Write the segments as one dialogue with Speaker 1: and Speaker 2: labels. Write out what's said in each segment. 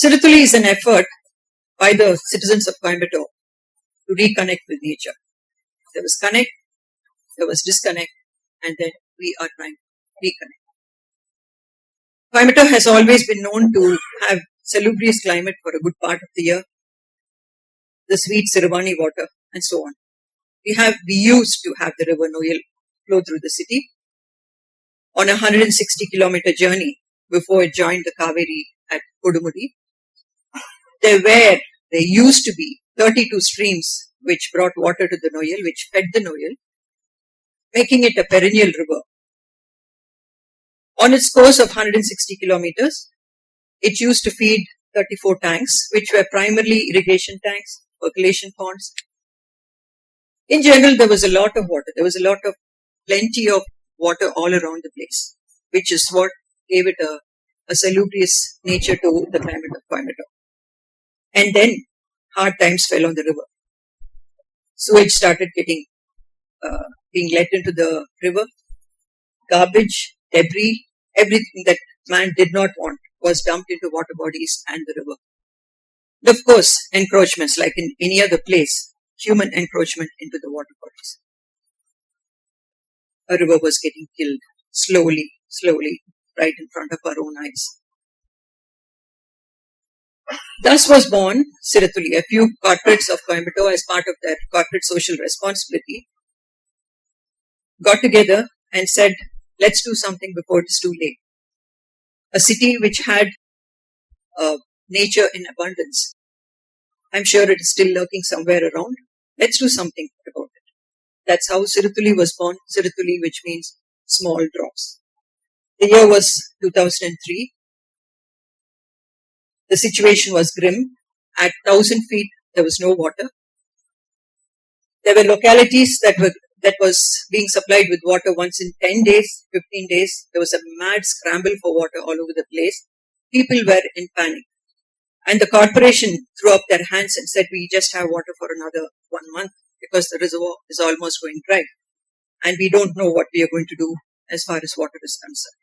Speaker 1: Siruthuli is an effort by the citizens of Coimbatore to reconnect with nature. There was connect, there was disconnect, and then we are trying to reconnect. Coimbatore has always been known to have salubrious climate for a good part of the year, the sweet Sirvani water, and so on. We used to have the river Noyal flow through the city on a 160-kilometer journey before it joined the Kaveri at Kodumudi. There used to be 32 streams which brought water to the Noyal, which fed the Noyal, making it a perennial river. On its course of 160 kilometers, it used to feed 34 tanks, which were primarily irrigation tanks, percolation ponds. In general, there was a lot of water. There was plenty of water all around the place, which is what gave it a salubrious nature to the climate of Coimbatore. And then hard times fell on the river. Sewage started being let into the river. Garbage, debris, everything that man did not want was dumped into water bodies and the river. And of course, encroachments, like in any other place, human encroachment into the water bodies. A river was getting killed slowly, right in front of our own eyes. Thus was born Siruthuli. A few corporates of Coimbatore, as part of their corporate social responsibility, got together and said, let's do something before it is too late. A city which had nature in abundance. I'm sure it is still lurking somewhere around. Let's do something about it. That's how Siruthuli was born. Siruthuli, which means small drops. The year was 2003. The situation was grim. At 1,000 feet, there was no water. There were localities that was being supplied with water once in 10 days, 15 days. There was a mad scramble for water all over the place. People were in panic. And the corporation threw up their hands and said, we just have water for another 1 month because the reservoir is almost going dry. And we don't know what we are going to do as far as water is concerned.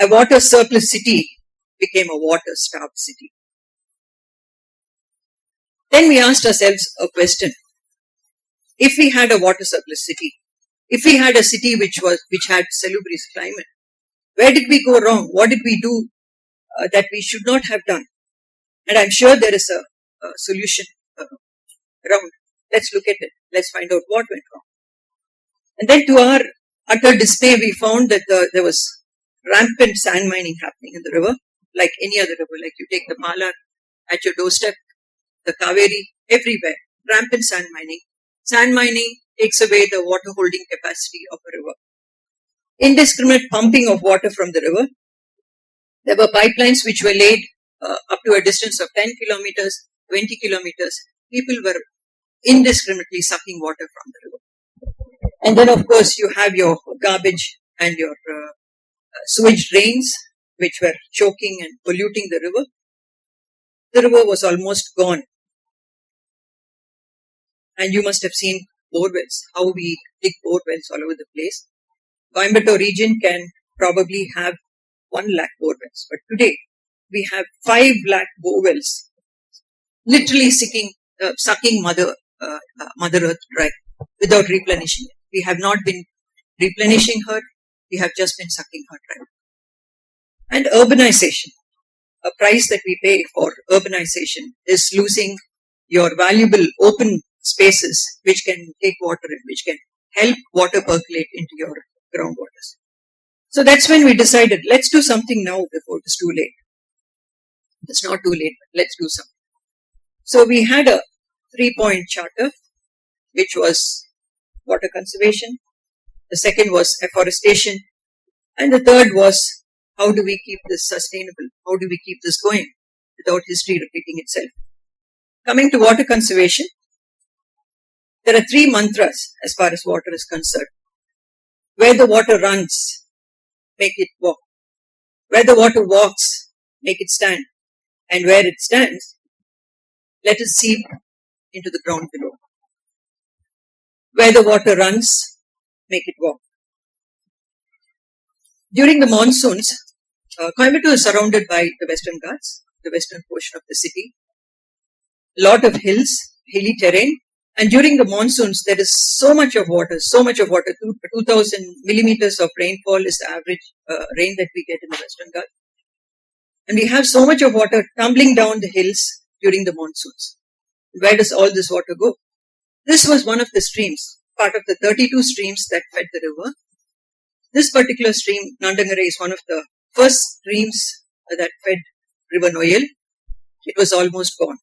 Speaker 1: A water surplus city became a water-starved city. Then we asked ourselves a question. If we had a water surplus city, if we had a city which had salubrious climate, where did we go wrong? What did we do that we should not have done? And I'm sure there is a solution around. Let's look at it. Let's find out what went wrong. And then to our utter dismay, we found that there was rampant sand mining happening in the river, like any other river. Like you take the Malar at your doorstep, the Kaveri, everywhere. Rampant sand mining. Sand mining takes away the water holding capacity of a river. Indiscriminate pumping of water from the river. There were pipelines which were laid up to a distance of 10 kilometers, 20 kilometers. People were indiscriminately sucking water from the river. And then, of course, you have your garbage and your sewage drains, which were choking and polluting the river. The river was almost gone. And you must have seen borewells, how we dig borewells all over the place. Coimbatore region can probably have 1 lakh borewells. But today, we have 5 lakh borewells, literally sucking Mother Earth dry without replenishing it. We have not been replenishing her. We have just been sucking her dry. And urbanization. A price that we pay for urbanization is losing your valuable open spaces which can take water in, which can help water percolate into your groundwaters. So that's when we decided, let's do something now before it's too late. It's not too late, but let's do something. So we had a 3-point charter, which was water conservation. The second was afforestation. And the third was, how do we keep this sustainable? How do we keep this going without history repeating itself? Coming to water conservation, there are 3 mantras as far as water is concerned. Where the water runs, make it walk. Where the water walks, make it stand. And where it stands, let it seep into the ground below. Where the water runs, make it walk. During the monsoons, Coimbatore is surrounded by the Western Ghats. the western portion of the city. Lot of hills, hilly terrain. And during the monsoons, there is so much of water. 2,000 millimeters of rainfall is the average rain that we get in the Western Ghats. And we have so much of water tumbling down the hills during the monsoons. Where does all this water go? This was one of the streams, part of the 32 streams that fed the river. This particular stream, Nandangare, is one of the first streams that fed River Noyal. It was almost gone.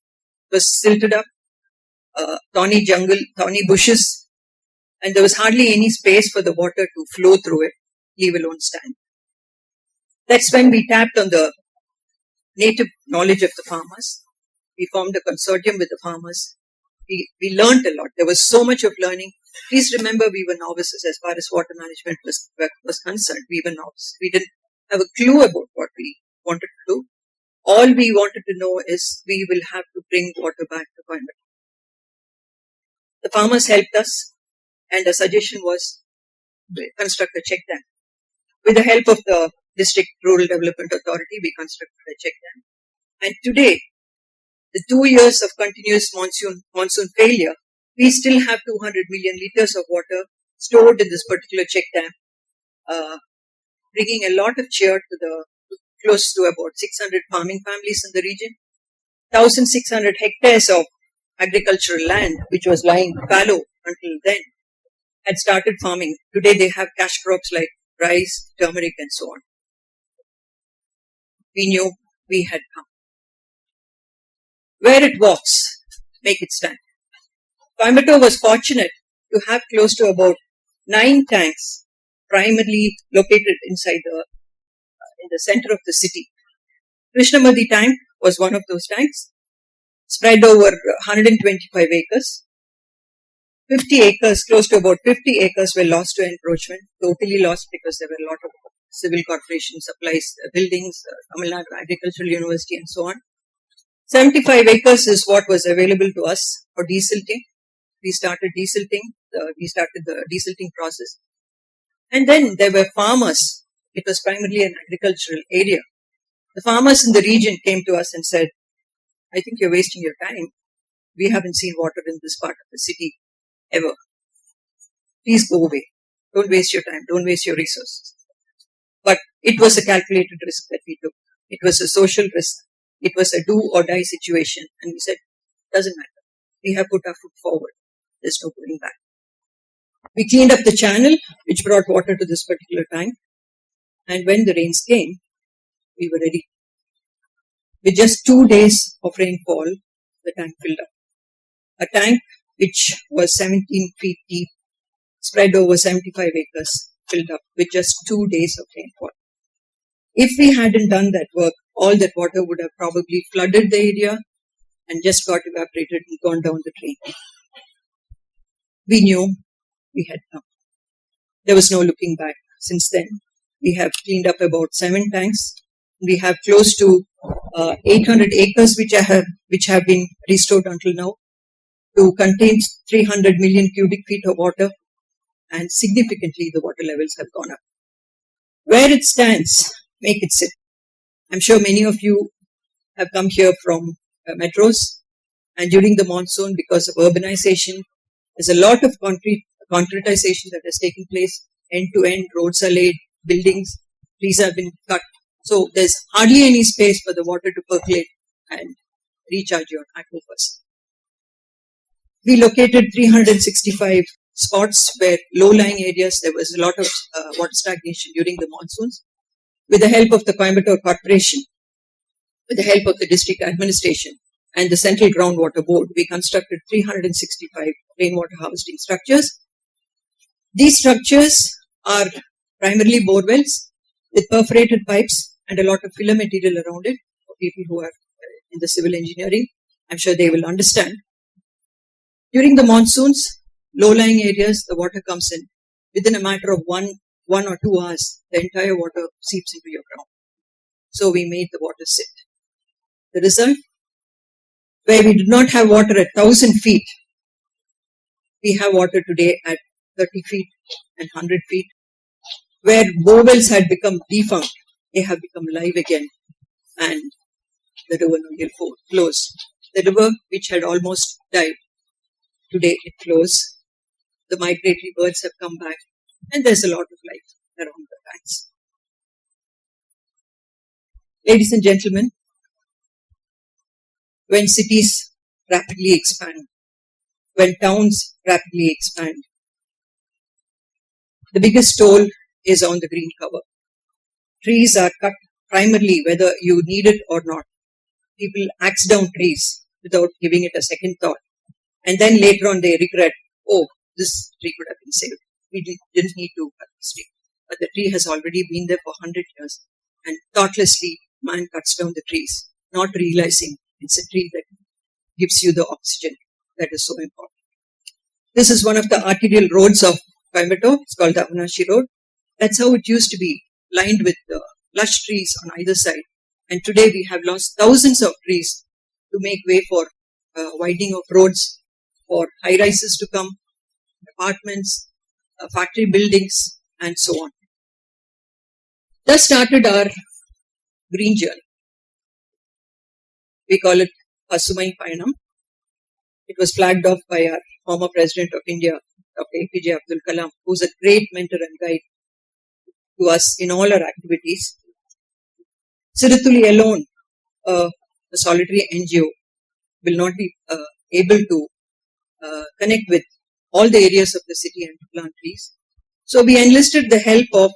Speaker 1: It was silted up, thorny jungle, thorny bushes, and there was hardly any space for the water to flow through it, leave alone stand. That's when we tapped on the native knowledge of the farmers. We formed a consortium with the farmers. We learned a lot. There was so much of learning. Please remember, we were novices as far as water management was concerned. We were novices. We didn't have a clue about what we wanted to do. All we wanted to know is we will have to bring water back to Coimbatore. The farmers helped us, and the suggestion was construct a check dam. With the help of the District Rural Development Authority, we constructed a check dam. And today, the 2 years of continuous monsoon failure, we still have 200 million liters of water stored in this particular check dam, bringing a lot of cheer to the close to about 600 farming families in the region. 1,600 hectares of agricultural land, which was lying fallow until then, had started farming. Today they have cash crops like rice, turmeric, and so on. We knew we had come. Where it walks, make it stand. Coimbatore was fortunate to have close to about 9 tanks, primarily located inside in the center of the city. Krishnamati tank was one of those tanks, spread over 125 acres. 50 acres, close to about 50 acres were lost to encroachment, totally lost because there were a lot of civil corporation supplies, buildings, Tamil Nadu Agricultural University and so on. 75 acres is what was available to us for desilting. We started desilting, the desilting process. And then there were farmers. It was primarily an agricultural area. The farmers in the region came to us and said, I think you're wasting your time. We haven't seen water in this part of the city ever. Please go away. Don't waste your time. Don't waste your resources. But it was a calculated risk that we took. It was a social risk. It was a do or die situation. And we said, doesn't matter. We have put our foot forward. There's no going back. We cleaned up the channel, which brought water to this particular tank. And when the rains came, we were ready. With just 2 days of rainfall, the tank filled up. A tank which was 17 feet deep, spread over 75 acres, filled up with just 2 days of rainfall. If we hadn't done that work, all that water would have probably flooded the area and just got evaporated and gone down the drain. We knew we had come. There was no looking back. Since then, we have cleaned up about 7 tanks. We have close to 800 acres which have been restored until now to contain 300 million cubic feet of water, and significantly the water levels have gone up. Where it stands, make it sit. I'm sure many of you have come here from metros, and during the monsoon, because of urbanization, there's a lot of concretization that has taken place. End to end, roads are laid, buildings, trees have been cut. So there's hardly any space for the water to percolate and recharge your aquifers. We located 365 spots where low-lying areas, there was a lot of water stagnation during the monsoons. With the help of the Coimbatore Corporation, with the help of the district administration and the Central Groundwater Board, we constructed 365 rainwater harvesting structures. These structures are primarily bore wells with perforated pipes and a lot of filler material around it. For people who are in the civil engineering, I'm sure they will understand. During the monsoons, low-lying areas, the water comes in. Within a matter of one or 2 hours, the entire water seeps into your ground. So we made the water sit. The result, where we did not have water at 1,000 feet, we have water today at 30 feet and 100 feet. Where bore wells had become defunct, they have become live again. And the river Noyal flows. The river which had almost died, today it flows. The migratory birds have come back, and there's a lot of life around the banks. Ladies and gentlemen, when cities rapidly expand, when towns rapidly expand, the biggest toll is on the green cover. Trees are cut primarily whether you need it or not. People axe down trees without giving it a second thought. And then later on they regret, oh, this tree could have been saved. We didn't need to cut this tree. But the tree has already been there for 100 years. And thoughtlessly, man cuts down the trees, not realizing it's a tree that gives you the oxygen that is so important. This is one of the arterial roads of Coimbatore. It's called the Avanashi Road. That's how it used to be, lined with lush trees on either side. And today we have lost thousands of trees to make way for widening of roads, for high-rises to come, apartments, factory buildings, and so on. Thus started our green journey. We call it Pasumai Payanam. It was flagged off by our former President of India, Dr. APJ Abdul Kalam, who's a great mentor and guide to us in all our activities. Siruthuli alone, a solitary NGO, will not be able to connect with all the areas of the city and to plant trees. So we enlisted the help of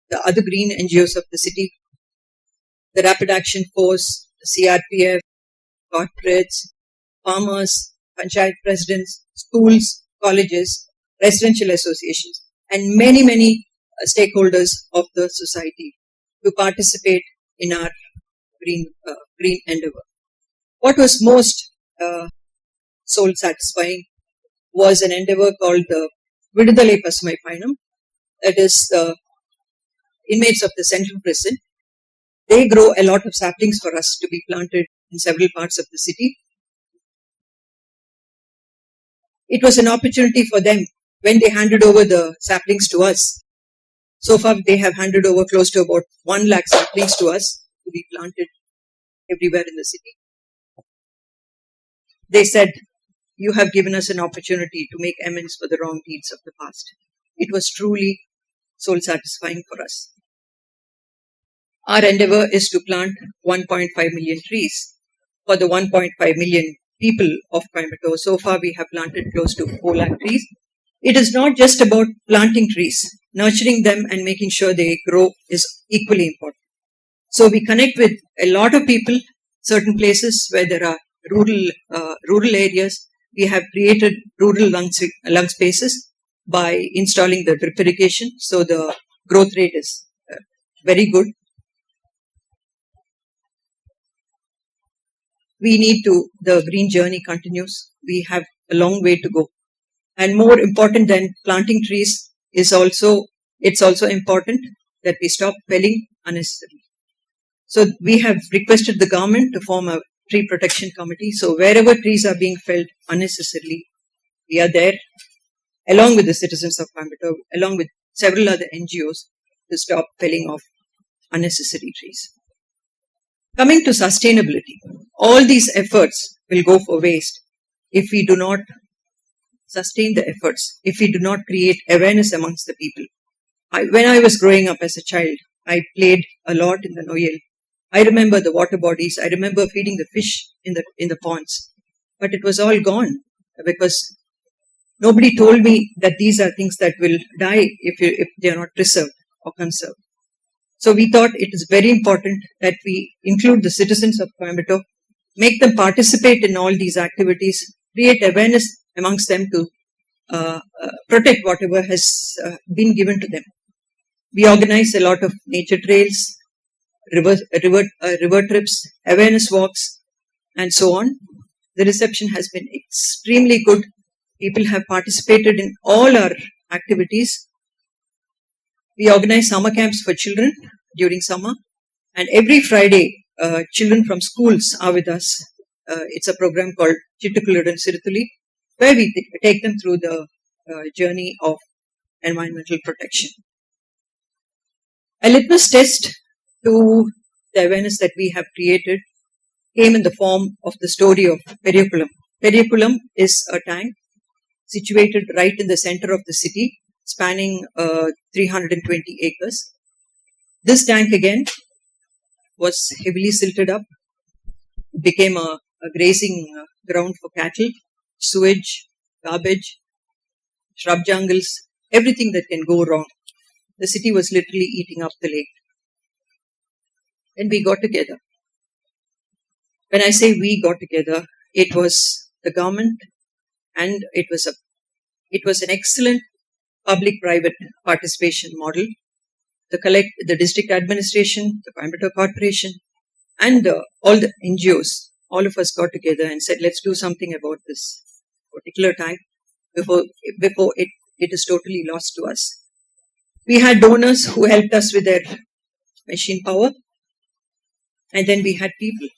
Speaker 1: the other green NGOs of the city, the Rapid Action Force, the CRPF, corporates, farmers, panchayat presidents, schools, colleges, residential associations, and many, many stakeholders of the society to participate in our green endeavor. What was most soul satisfying was an endeavor called the Vidudalai Pasumai Payanam. That is the inmates of the central prison. They grow a lot of saplings for us to be planted in several parts of the city. It was an opportunity for them when they handed over the saplings to us. So far, they have handed over close to about 1 lakh saplings to us to be planted everywhere in the city. They said, you have given us an opportunity to make amends for the wrong deeds of the past. It was truly soul satisfying for us. Our endeavor is to plant 1.5 million trees for the 1.5 million people of Coimbatore. So far, we have planted close to 4 lakh trees. It is not just about planting trees. Nurturing them and making sure they grow is equally important. So we connect with a lot of people, certain places where there are rural areas. We have created rural lung spaces by installing the drip irrigation. So the growth rate is very good. The green journey continues. We have a long way to go. And more important than planting trees it's also important that we stop felling unnecessarily. So we have requested the government to form a tree protection committee. So wherever trees are being felled unnecessarily, we are there along with the citizens of Coimbatore, along with several other NGOs to stop felling off unnecessary trees. Coming to sustainability, all these efforts will go for waste if we do not sustain the efforts, if we do not create awareness amongst the people. When I was growing up as a child, I played a lot in the Noyal. I remember the water bodies. I remember feeding the fish in the ponds. But it was all gone because nobody told me that these are things that will die if they are not preserved or conserved. So we thought it is very important that we include the citizens of Coimbatore, make them participate in all these activities, create awareness amongst them to protect whatever has been given to them. We organize a lot of nature trails, river trips, awareness walks, and so on. The reception has been extremely good. People have participated in all our activities. We organize summer camps for children during summer, and every Friday, children from schools are with us. It's a program called Chittukulludan Siruthuli, where we take them through the journey of environmental protection. A litmus test to the awareness that we have created came in the form of the story of Periyakulam. Periyakulam is a tank situated right in the center of the city, spanning 320 acres. This tank again was heavily silted up, became a grazing ground for cattle, sewage, garbage, shrub jungles, everything that can go wrong. The city was literally eating up the lake. And we got together. When I say we got together, it was the government, and it was an excellent public-private participation model. The district administration, the Coimbatore Corporation, and all the NGOs, all of us got together and said, let's do something about this particular tank before it is totally lost to us. We had donors who helped us with their machine power, and then we had people.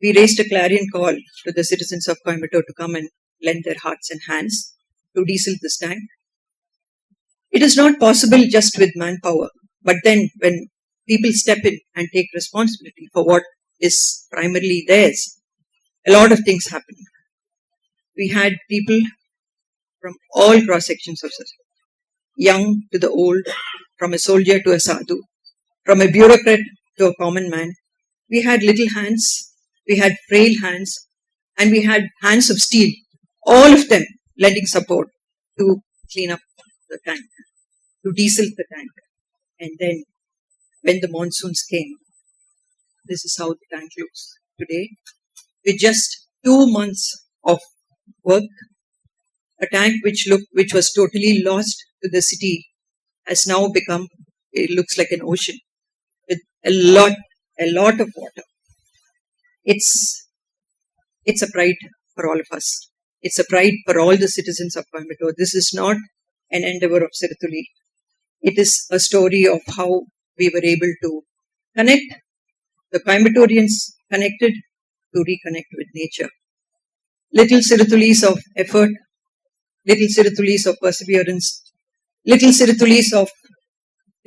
Speaker 1: We raised a clarion call to the citizens of Coimbatore to come and lend their hearts and hands to diesel this tank. It is not possible just with manpower, but then when people step in and take responsibility for what is primarily theirs, a lot of things happen. We had people from all cross sections of society, young to the old, from a soldier to a sadhu, from a bureaucrat to a common man. We had little hands, we had frail hands, and we had hands of steel, all of them lending support to clean up the tank, to diesel the tank. And then when the monsoons came, this is how the tank looks today. With just 2 months of work, a tank which was totally lost to the city has now become, it looks like an ocean with a lot of water. It's a pride for all of us. It's a pride for all the citizens of Coimbatore. This is not an endeavor of Siruthuli. It is a story of how we were able to connect, the Coimbatorians connected to reconnect with nature. Little Siruthulis of effort, little Siruthulis of perseverance, little Siruthulis of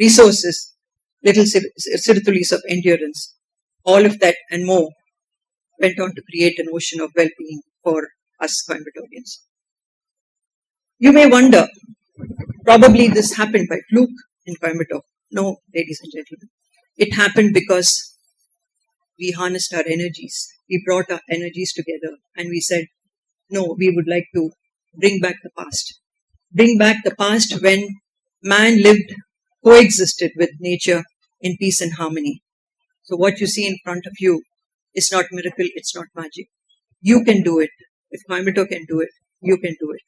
Speaker 1: resources, little Siruthulis of endurance. All of that and more went on to create an ocean of well-being for us Coimbatorians. You may wonder, probably this happened by fluke in Coimbatore. No, ladies and gentlemen. It happened because we harnessed our energies. We brought our energies together and we said, no, we would like to bring back the past. Bring back the past when man lived, coexisted with nature in peace and harmony. So what you see in front of you is not miracle, it's not magic. You can do it. If Coimbatore can do it, you can do it.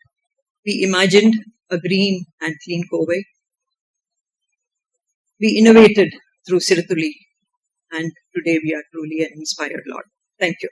Speaker 1: We imagined a green and clean Kovai. We innovated through Siruthuli, and today we are truly an inspired lot. Thank you.